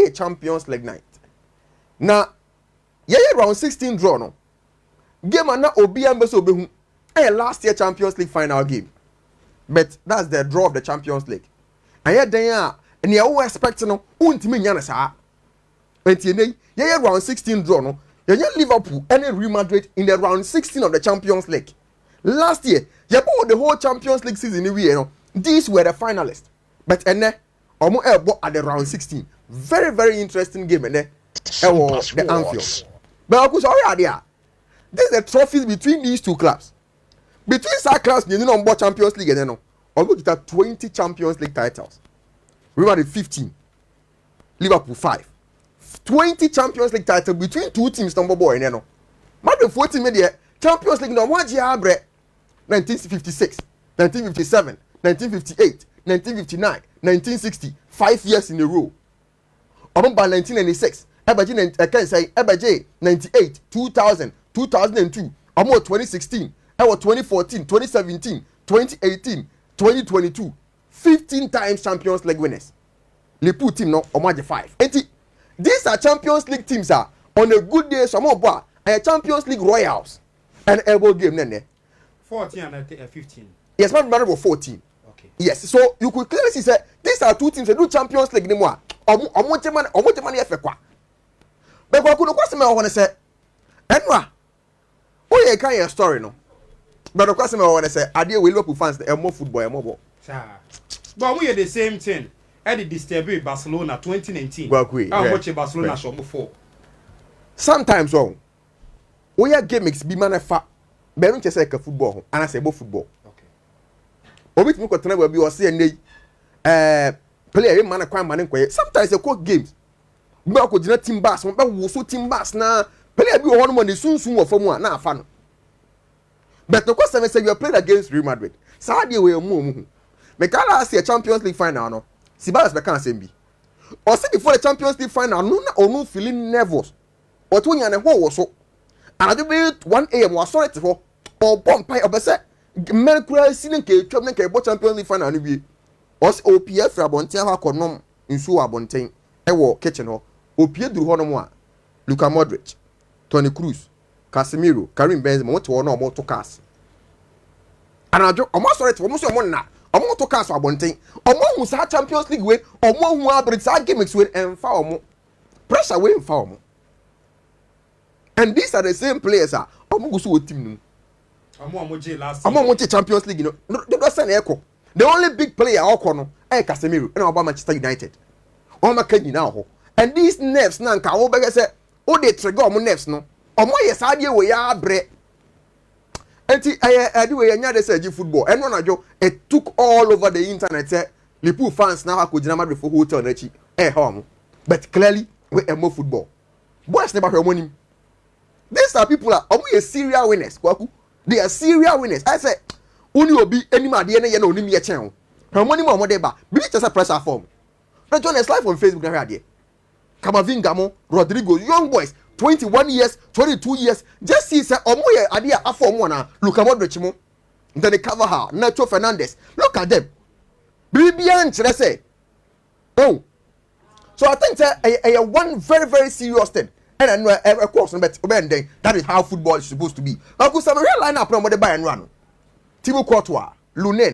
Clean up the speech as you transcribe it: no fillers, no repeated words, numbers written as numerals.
a Champions League night. Now, round 16 draw no. Game na obi ambeso obehu. Last year Champions League final game. But that's the draw of the Champions League. And yet then and you expect no untimi nya na saa. Enti round 16 draw no. Liverpool and Real Madrid in the round 16 of the Champions League. Last year, the whole Champions League season these were the finalists. But omo at the round 16. Very, very interesting game the Anfield. But of course, there's the trophies between these two clubs. Between side clubs, you know, Champions League and almost 20 Champions League titles. Real Madrid 15, Liverpool 5. 20 Champions League titles between two teams number boy and Madrid 14 media Champions League no 1 year 1956, 1957, 1958, 1959, 1960, 5 years in a row. Omba 1996, Ebaje 98, 2000, 2002, Omo 2016, 2014, 2017, 2018, 2022, 15 times Champions League winners. Liverpool team no Omaje 5. These are Champions League teams on a good day some more and Champions League Royals and elbow game nene. 14 and 15. Yes, my brother was 14. Okay. Yes, so you could clearly see that these are two teams that do Champions League anymore. Omo money efekwa. But what could question me want to say? Enwa. Oh yeah, kind of story no. But the question I want to say, are there Liverpool fans that are more football and more? But we are the same thing. Eddie disturbed Barcelona 2019. Well, I watch Barcelona show before. Sometimes we are gimmicks be manufactured. But don't just say football and I say about football. Okay. Obit me continue will be or say player man a crime man. Sometimes they call games. But could not team bass, but we so team bass now. Player be one money soon for more now fan. But the question is you are playing against Real Madrid. Saturday we move. Mekala see a Champions League final no. Sibas be can same be. Or say before the Champions League final no feeling nervous. Or to nya ne ho wo so. And I do be 1 AM was sorry to for or bomb pie obese Mercury ceiling ke twam ne ke Champions League final no bi. Os OPF abonten ha konom nsu abonten e wo kitchen ho. Opie duru ho no mo a Luka Modric, Toni Kroos, Casemiro, Karim Benzema what to no mo to cast. And I do almost sorry to mo so mo na omo to cast abonten. Omo hu sa Champions League win, omo hu abrit sa games win emfa omo. Pressure win emfa omo. And these are the same players omo go so team no. Omo last. Omo Champions League no. Don't send echo. The only big player no Casemiro and about Manchester United. Omo kan nyina ho. And these nerves na nka wo bege say o dey trigger omo nerves no. Omo yes ade we ya abre. Enti ade we nya dey say football. And no jo it took all over the internet say Liverpool fans now akojina Madrid for hotel na chi home. But clearly we more football. Boys never hear money. These are people are serial winners. Kwaku. They are serial winners. I say only obi anima de na ye na onim ye chen. Her money mo dey ba. Be just a pressure form. Now join us live on Facebook na here. Kamavingamo, Rodrigo, young boys, 21 years, 22 years. Just see say omo ye ade a form one na Luka Modric mo. Then they cover her, Nacho Fernandez. Look at them. Bibian say. Oh. So I think say one very very serious thing. And I know of course that is how football is supposed to be. Now, because some real lineup from what they buy and run. Thibaut Courtois, Lunen.